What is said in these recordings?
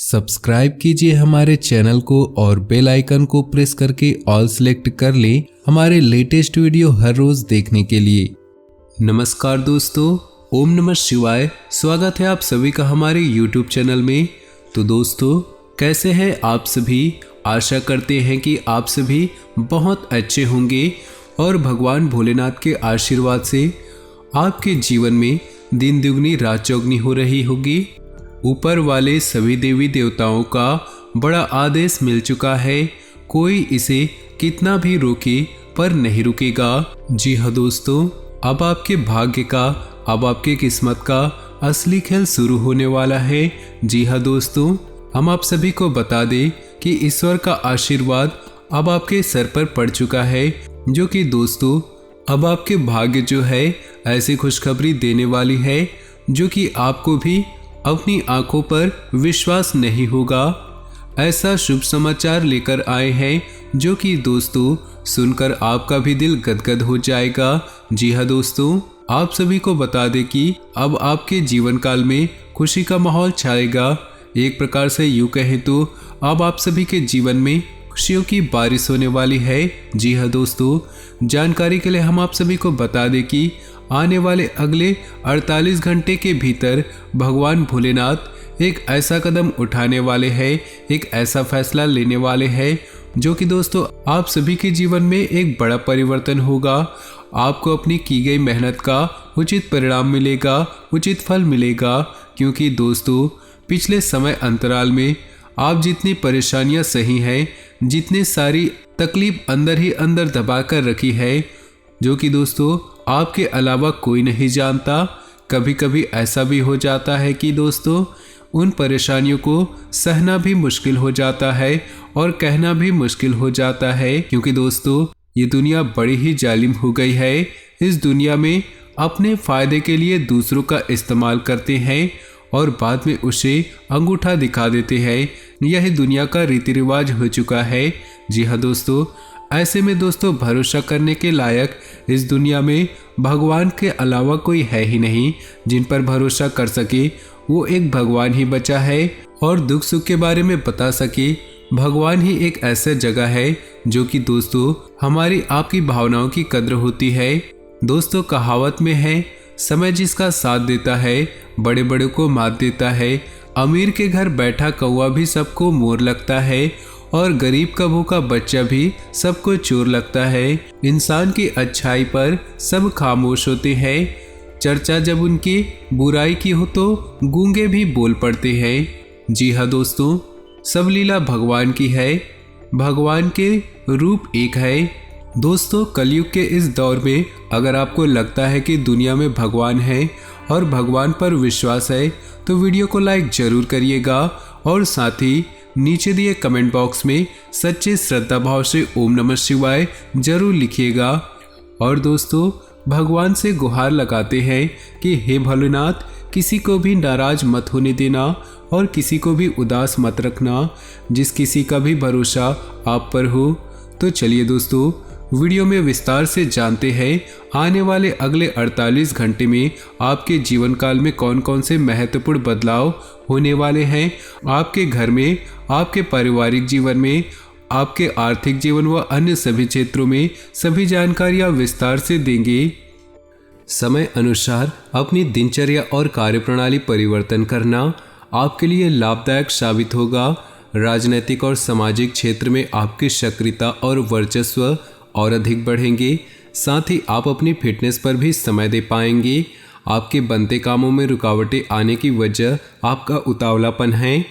Subscribe कीजिए हमारे channel को और बेल आइकन को प्रेस करके ऑल सेलेक्ट कर लें हमारे लेटेस्ट वीडियो हर रोज देखने के लिए। नमस्कार दोस्तों, ओम नमः शिवाय। स्वागत है आप सभी का हमारे YouTube चैनल में। तो दोस्तों, कैसे हैं आप सभी? आशा करते हैं कि आप सभी बहुत अच्छे होंगे और भगवान भोलेनाथ के आशीर्वाद से आपके जीवन में दिन दुगनी रात चौगनी हो रही होगी। ऊपर वाले सभी देवी देवताओं का बड़ा आदेश मिल चुका है, कोई इसे कितना भी रोके पर नहीं रुकेगा। जी हाँ दोस्तों, अब आपके भाग्य का, अब आपके किस्मत का असली खेल शुरू होने वाला है। जी हाँ दोस्तों, हम आप सभी को बता दें कि ईश्वर का आशीर्वाद अब आपके सर पर पड़ चुका है, जो कि दोस्तों अब आपके भाग्य जो है ऐसी खुशखबरी देने वाली है जो कि आपको भी अपनी आंखों पर विश्वास नहीं होगा। ऐसा शुभ समाचार लेकर आए हैं जो कि दोस्तों सुनकर आपका भी दिल गदगद हो जाएगा। जी हाँ दोस्तों, आप सभी को बता दें कि अब आपके जीवन काल में खुशी का माहौल छाएगा। एक प्रकार से यूँ कहें तो अब आप सभी के जीवन में खुशियों की बारिश होने वाली है। जी हाँ दोस्तों, जानकारी के लिए हम आप सभी को बता दें कि आने वाले अगले 48 घंटे के भीतर भगवान भोलेनाथ एक ऐसा कदम उठाने वाले हैं, एक ऐसा फैसला लेने वाले हैं जो कि दोस्तों आप सभी के जीवन में एक बड़ा परिवर्तन होगा। आपको अपनी की गई मेहनत का उचित परिणाम मिलेगा, उचित फल मिलेगा। क्योंकि दोस्तों पिछले समय अंतराल में आप जितनी परेशानियां सही हैं, जितनी सारी तकलीफ अंदर ही अंदर दबा कर रखी है, जो कि दोस्तों आपके अलावा कोई नहीं जानता। कभी कभी ऐसा भी हो जाता है कि दोस्तों उन परेशानियों को सहना भी मुश्किल हो जाता है और कहना भी मुश्किल हो जाता है। क्योंकि दोस्तों ये दुनिया बड़ी ही जालिम हो गई है। इस दुनिया में अपने फायदे के लिए दूसरों का इस्तेमाल करते हैं और बाद में उसे अंगूठा दिखा देते हैं। यह दुनिया का रीति रिवाज हो चुका है। जी हाँ दोस्तों, ऐसे में दोस्तों भरोसा करने के लायक इस दुनिया में भगवान के अलावा कोई है ही नहीं। जिन पर भरोसा कर सके वो एक भगवान ही बचा है और दुख सुख के बारे में बता सके भगवान ही एक ऐसा जगह है जो कि दोस्तों हमारी आपकी भावनाओं की कद्र होती है। दोस्तों कहावत में है, समय जिसका साथ देता है बड़े बड़े को मात देता है। अमीर के घर बैठा कौवा भी सबको मोर लगता है और गरीब का भूखा बच्चा भी सबको चोर लगता है। इंसान की अच्छाई पर सब खामोश होते हैं, चर्चा जब उनकी बुराई की हो तो गूंगे भी बोल पड़ते हैं। जी हाँ दोस्तों, सब लीला भगवान की है, भगवान के रूप एक है। दोस्तों कलयुग के इस दौर में अगर आपको लगता है कि दुनिया में भगवान है और भगवान पर विश्वास है तो वीडियो को लाइक जरूर करिएगा और साथ ही नीचे दिए कमेंट बॉक्स में सच्चे श्रद्धा भाव से ओम नमः शिवाय जरूर लिखिएगा। और दोस्तों भगवान से गुहार लगाते हैं कि हे भोलेनाथ, किसी को भी नाराज मत होने देना और किसी को भी उदास मत रखना। जिस किसी का भी भरोसा आप पर हो। तो चलिए दोस्तों वीडियो में विस्तार से जानते हैं आने वाले अगले 48 घंटे में आपके जीवन काल में कौन कौन से महत्वपूर्ण बदलाव होने वाले हैं। आपके घर में, आपके पारिवारिक जीवन में, आपके आर्थिक जीवन व अन्य सभी क्षेत्रों में सभी जानकारियां विस्तार से देंगे। समय अनुसार अपनी दिनचर्या और कार्यप्रणाली परिवर्तन करना आपके लिए लाभदायक साबित होगा। राजनीतिक और सामाजिक क्षेत्र में आपकी सक्रियता और वर्चस्व और अधिक बढ़ेंगे। साथ ही आप अपनी फिटनेस पर भी समय दे पाएंगे। आपके बनते कामों में रुकावटें आने की वजह आपका उतावलापन है।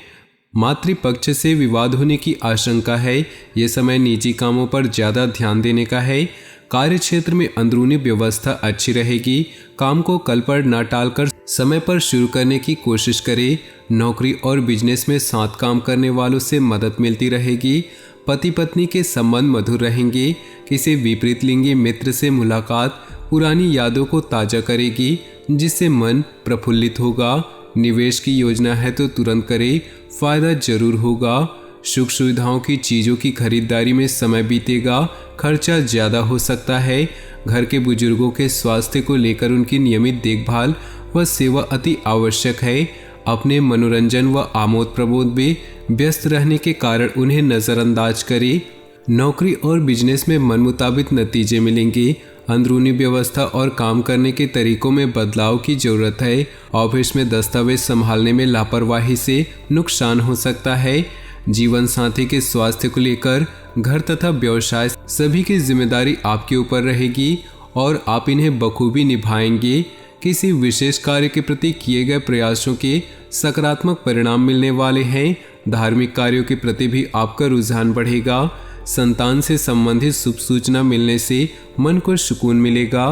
मातृपक्ष से विवाद होने की आशंका है। ये समय निजी कामों पर ज़्यादा ध्यान देने का है। कार्य क्षेत्र में अंदरूनी व्यवस्था अच्छी रहेगी। काम को कल पर न टालकर समय पर शुरू करने की कोशिश करें। नौकरी और बिजनेस में साथ काम करने वालों से मदद मिलती रहेगी। पति पत्नी के संबंध मधुर रहेंगे। किसी विपरीत लिंगी मित्र से मुलाकात पुरानी यादों को ताज़ा करेगी, जिससे मन प्रफुल्लित होगा। निवेश की योजना है तो तुरंत करें, फायदा जरूर होगा। सुख सुविधाओं की चीज़ों की खरीदारी में समय बीतेगा, खर्चा ज़्यादा हो सकता है। घर के बुजुर्गों के स्वास्थ्य को लेकर उनकी नियमित देखभाल व सेवा अति आवश्यक है। अपने मनोरंजन व आमोद प्रमोद में व्यस्त रहने के कारण उन्हें नज़रअंदाज करें। नौकरी और बिजनेस में मन मुताबिक नतीजे मिलेंगे। अंदरूनी व्यवस्था और काम करने के तरीकों में बदलाव की जरूरत है। ऑफिस में दस्तावेज संभालने में लापरवाही से नुकसान हो सकता है। जीवन साथी के स्वास्थ्य को लेकर घर तथा व्यवसाय सभी की जिम्मेदारी आपके ऊपर रहेगी और आप इन्हें बखूबी निभाएंगे। किसी विशेष कार्य के प्रति किए गए प्रयासों के सकारात्मक परिणाम मिलने वाले हैं। धार्मिक कार्यों के प्रति भी आपका रुझान बढ़ेगा। संतान से संबंधित शुभ सूचना मिलने से मन को सुकून मिलेगा।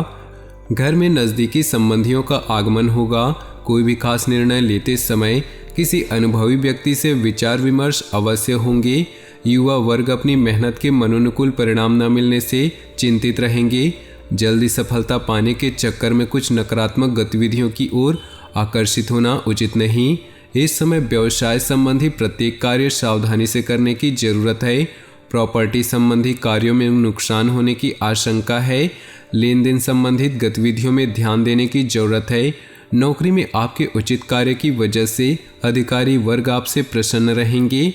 घर में नज़दीकी संबंधियों का आगमन होगा। कोई भी खास निर्णय लेते समय किसी अनुभवी व्यक्ति से विचार विमर्श अवश्य होंगे। युवा वर्ग अपनी मेहनत के मनोनुकूल परिणाम न मिलने से चिंतित रहेंगे। जल्दी सफलता पाने के चक्कर में कुछ नकारात्मक गतिविधियों की ओर आकर्षित होना उचित नहीं। इस समय व्यवसाय संबंधी प्रत्येक कार्य सावधानी से करने की जरूरत है। प्रॉपर्टी संबंधी कार्यों में नुकसान होने की आशंका है। लेन देन संबंधित गतिविधियों में ध्यान देने की जरूरत है। नौकरी में आपके उचित कार्य की वजह से अधिकारी वर्ग आपसे प्रसन्न रहेंगे।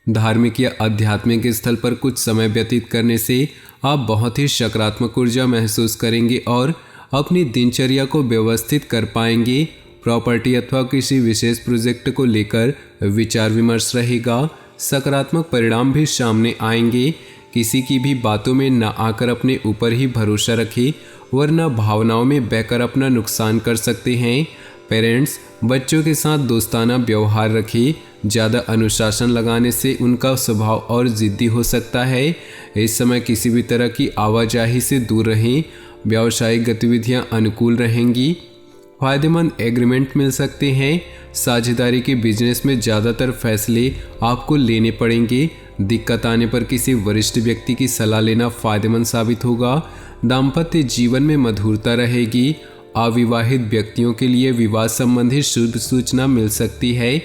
धार्मिक या आध्यात्मिक स्थल पर कुछ समय व्यतीत करने से आप बहुत ही सकारात्मक ऊर्जा महसूस करेंगे और अपनी दिनचर्या को व्यवस्थित कर पाएंगे। प्रॉपर्टी अथवा किसी विशेष प्रोजेक्ट को लेकर विचार विमर्श रहेगा। सकारात्मक परिणाम भी सामने आएंगे। किसी की भी बातों में न आकर अपने ऊपर ही भरोसा रखें, वरना भावनाओं में बहकर अपना नुकसान कर सकते हैं। पेरेंट्स बच्चों के साथ दोस्ताना व्यवहार रखें। ज़्यादा अनुशासन लगाने से उनका स्वभाव और जिद्दी हो सकता है। इस समय किसी भी तरह की आवाजाही से दूर रहें। व्यावसायिक गतिविधियां अनुकूल रहेंगी। फायदेमंद एग्रीमेंट मिल सकते हैं। साझेदारी के बिजनेस में ज़्यादातर फैसले आपको लेने पड़ेंगे। दिक्कत आने पर किसी वरिष्ठ व्यक्ति की सलाह लेना फायदेमंद साबित होगा। दाम्पत्य जीवन में मधुरता रहेगी। अविवाहित व्यक्तियों के लिए विवाह संबंधी शुभ सूचना मिल सकती है।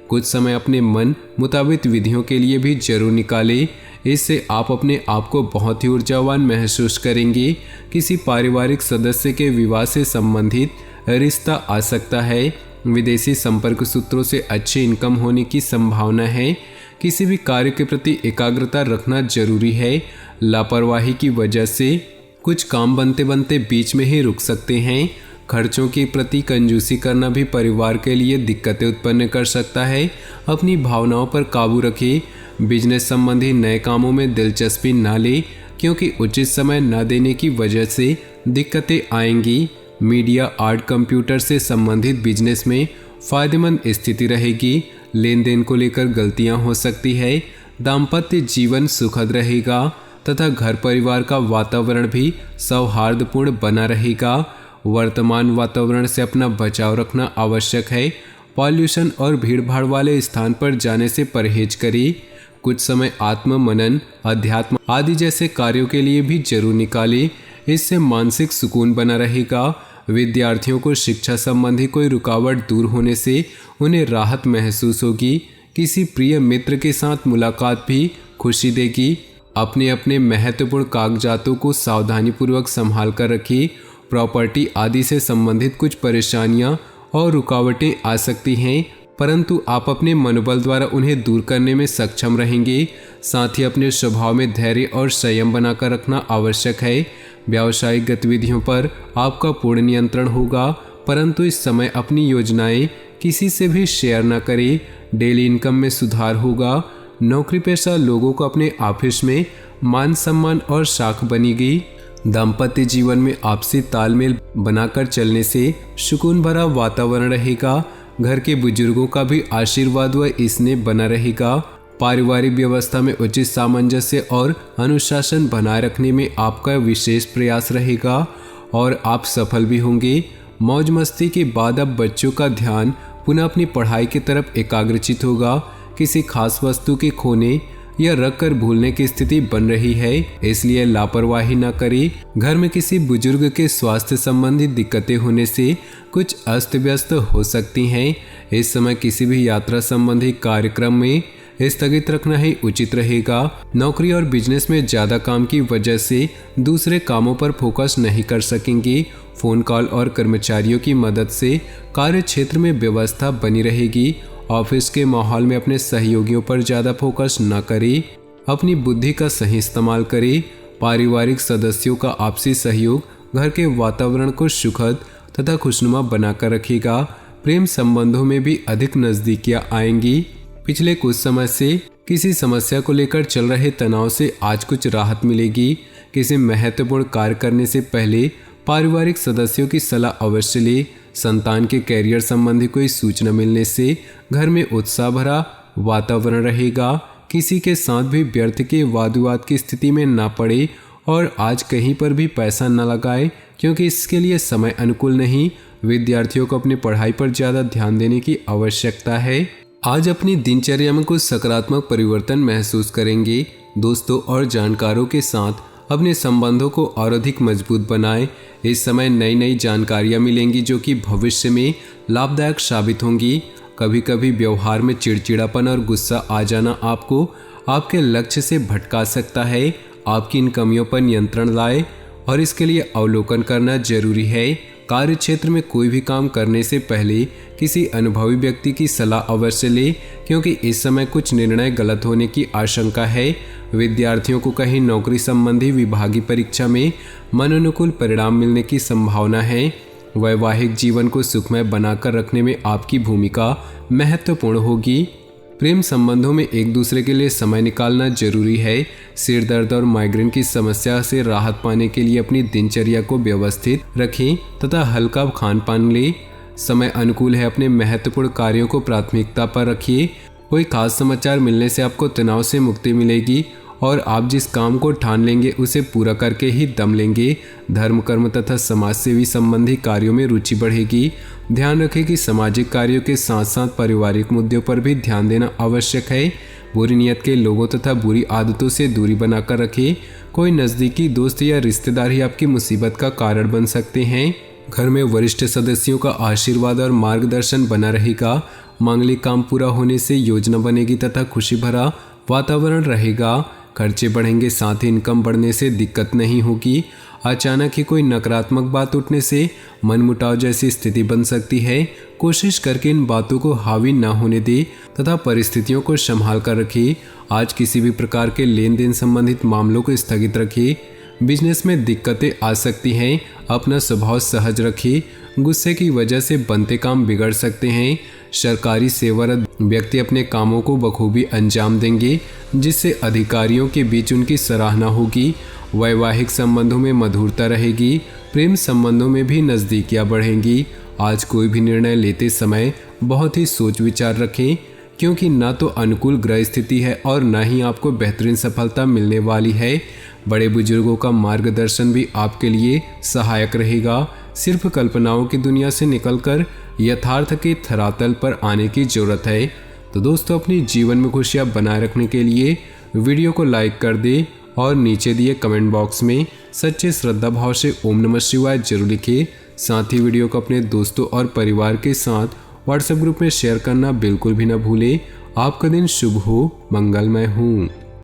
कुछ समय अपने मन मुताबिक विधियों के लिए भी जरूर निकालें। इससे आप अपने आप को बहुत ही ऊर्जावान महसूस करेंगे। किसी पारिवारिक सदस्य के विवाह से संबंधित रिश्ता आ सकता है। विदेशी संपर्क सूत्रों से अच्छी इनकम होने की संभावना है। किसी भी कार्य के प्रति एकाग्रता रखना जरूरी है। लापरवाही की वजह से कुछ काम बनते बनते बीच में ही रुक सकते हैं। खर्चों के प्रति कंजूसी करना भी परिवार के लिए दिक्कतें उत्पन्न कर सकता है। अपनी भावनाओं पर काबू रखें। बिजनेस संबंधी नए कामों में दिलचस्पी न लें, क्योंकि उचित समय न देने की वजह से दिक्कतें आएंगी। मीडिया, आर्ट, कंप्यूटर से संबंधित बिजनेस में फायदेमंद स्थिति रहेगी। लेन देन को लेकर गलतियां हो सकती है। दाम्पत्य जीवन सुखद रहेगा तथा घर परिवार का वातावरण भी सौहार्दपूर्ण बना रहेगा। वर्तमान वातावरण से अपना बचाव रखना आवश्यक है। पॉल्यूशन और भीड़भाड़ वाले स्थान पर जाने से परहेज करें। कुछ समय आत्म मनन, अध्यात्म आदि जैसे कार्यों के लिए भी जरूर निकालें। इससे मानसिक सुकून बना रहेगा। विद्यार्थियों को शिक्षा संबंधी कोई रुकावट दूर होने से उन्हें राहत महसूस होगी। किसी प्रिय मित्र के साथ मुलाकात भी खुशी देगी। अपने अपने महत्वपूर्ण कागजातों को सावधानीपूर्वक संभाल कर रखिए। प्रॉपर्टी आदि से संबंधित कुछ परेशानियां और रुकावटें आ सकती हैं, परंतु आप अपने मनोबल द्वारा उन्हें दूर करने में सक्षम रहेंगे। साथ ही अपने स्वभाव में धैर्य और संयम बनाकर रखना आवश्यक है। व्यावसायिक गतिविधियों पर आपका पूर्ण नियंत्रण होगा, परंतु इस समय अपनी योजनाएं किसी से भी शेयर न करें। डेली इनकम में सुधार होगा। नौकरी पेशा लोगों को अपने ऑफिस में मान सम्मान और साख बनेगी। दाम्पत्य जीवन में आपसी तालमेल बनाकर चलने से सुकून भरा वातावरण रहेगा। घर के बुजुर्गों का भी आशीर्वाद व स्नेह बना रहेगा। पारिवारिक व्यवस्था में उचित सामंजस्य और अनुशासन बनाए रखने में आपका विशेष प्रयास रहेगा और आप सफल भी होंगे। मौज मस्ती के बाद अब बच्चों का ध्यान पुनः अपनी पढ़ाई की तरफ एकाग्रचित होगा। किसी खास वस्तु के खोने या रख कर भूलने की स्थिति बन रही है, इसलिए लापरवाही न करें। घर में किसी बुजुर्ग के स्वास्थ्य संबंधी दिक्कतें होने से कुछ अस्त व्यस्त हो सकती हैं। इस समय किसी भी यात्रा संबंधी कार्यक्रम में स्थगित रखना ही उचित रहेगा। नौकरी और बिजनेस में ज्यादा काम की वजह से दूसरे कामों पर फोकस नहीं कर सकेंगे। फोन कॉल और कर्मचारियों की मदद से कार्य क्षेत्र में व्यवस्था बनी रहेगी। ऑफिस के माहौल में अपने सहयोगियों पर ज्यादा फोकस न करें, अपनी बुद्धि का सही इस्तेमाल करें। पारिवारिक सदस्यों का आपसी सहयोग घर के वातावरण को सुखद तथा खुशनुमा बनाकर रखेगा। प्रेम संबंधों में भी अधिक नजदीकियां आएंगी। पिछले कुछ समय से किसी समस्या को लेकर चल रहे तनाव से आज कुछ राहत मिलेगी। किसी महत्वपूर्ण कार्य करने से पहले पारिवारिक सदस्यों की सलाह अवश्य ले। संतान के कैरियर संबंधी कोई सूचना मिलने से घर में उत्साह भरा वातावरण रहेगा। किसी के साथ भी व्यर्थ के वाद विवाद की स्थिति में ना पड़े और आज कहीं पर भी पैसा न लगाए, क्योंकि इसके लिए समय अनुकूल नहीं। विद्यार्थियों को अपनी पढ़ाई पर ज़्यादा ध्यान देने की आवश्यकता है। आज अपनी दिनचर्या में कुछ सकारात्मक परिवर्तन महसूस करेंगे। दोस्तों और जानकारों के साथ अपने संबंधों को और अधिक मजबूत बनाएं। इस समय नई नई जानकारियां मिलेंगी जो कि भविष्य में लाभदायक साबित होंगी। कभी कभी व्यवहार में चिड़चिड़ापन और गुस्सा आ जाना आपको आपके लक्ष्य से भटका सकता है। आपकी इन कमियों पर नियंत्रण लाएं और इसके लिए अवलोकन करना जरूरी है। कार्य क्षेत्र में कोई भी काम करने से पहले किसी अनुभवी व्यक्ति की सलाह अवश्य ले, क्योंकि इस समय कुछ निर्णय गलत होने की आशंका है। विद्यार्थियों को कहीं नौकरी संबंधी विभागीय परीक्षा में मनोनुकूल परिणाम मिलने की संभावना है। वैवाहिक जीवन को सुखमय बनाकर रखने में आपकी भूमिका महत्वपूर्ण होगी। प्रेम संबंधों में एक दूसरे के लिए समय निकालना जरूरी है। सिर दर्द और माइग्रेन की समस्या से राहत पाने के लिए अपनी दिनचर्या को व्यवस्थित रखें तथा हल्का खान पान लें। समय अनुकूल है, अपने महत्वपूर्ण कार्यों को प्राथमिकता पर रखिए। कोई खास समाचार मिलने से आपको तनाव से मुक्ति मिलेगी और आप जिस काम को ठान लेंगे उसे पूरा करके ही दम लेंगे। धर्म कर्म तथा समाज सेवी संबंधी कार्यों में रुचि बढ़ेगी। ध्यान रखें कि सामाजिक कार्यों के साथ साथ पारिवारिक मुद्दों पर भी ध्यान देना आवश्यक है। बुरी नीयत के लोगों तथा बुरी आदतों से दूरी बनाकर रखें। कोई नज़दीकी दोस्त या रिश्तेदार ही आपकी मुसीबत का कारण बन सकते हैं। घर में वरिष्ठ सदस्यों का आशीर्वाद और मार्गदर्शन बना रहेगा। मांगलिक काम पूरा होने से योजना बनेगी तथा खुशी भरा वातावरण रहेगा। खर्चे बढ़ेंगे, साथ ही इनकम बढ़ने से दिक्कत नहीं होगी। अचानक ही कोई नकारात्मक बात उठने से मनमुटाव जैसी स्थिति बन सकती है। कोशिश करके इन बातों को हावी न होने दे तथा परिस्थितियों को संभाल कर रखिए। आज किसी भी प्रकार के लेन देन संबंधित मामलों को स्थगित रखिए। बिजनेस में दिक्कतें आ सकती हैं, अपना स्वभाव सहज रखिए। गुस्से की वजह से बनते काम बिगड़ सकते हैं। सरकारी सेवारत व्यक्ति अपने कामों को बखूबी अंजाम देंगे, जिससे अधिकारियों के बीच उनकी सराहना होगी। वैवाहिक संबंधों में मधुरता रहेगी। प्रेम संबंधों में भी नज़दीकियां बढ़ेंगी। आज कोई भी निर्णय लेते समय बहुत ही सोच विचार रखें, क्योंकि ना तो अनुकूल ग्रह स्थिति है और ना ही आपको बेहतरीन सफलता मिलने वाली है। बड़े बुजुर्गों का मार्गदर्शन भी आपके लिए सहायक रहेगा। सिर्फ कल्पनाओं की दुनिया से निकलकर यथार्थ के धरातल पर आने की जरूरत है। तो दोस्तों, अपनी जीवन में खुशियां बनाए रखने के लिए वीडियो को लाइक कर दे और नीचे दिए कमेंट बॉक्स में सच्चे श्रद्धा भाव से ओम नमः शिवाय जरूर लिखें। साथ ही वीडियो को अपने दोस्तों और परिवार के साथ व्हाट्सएप ग्रुप में शेयर करना बिल्कुल भी न भूलें। आपका दिन शुभ हो, मंगलमय हो।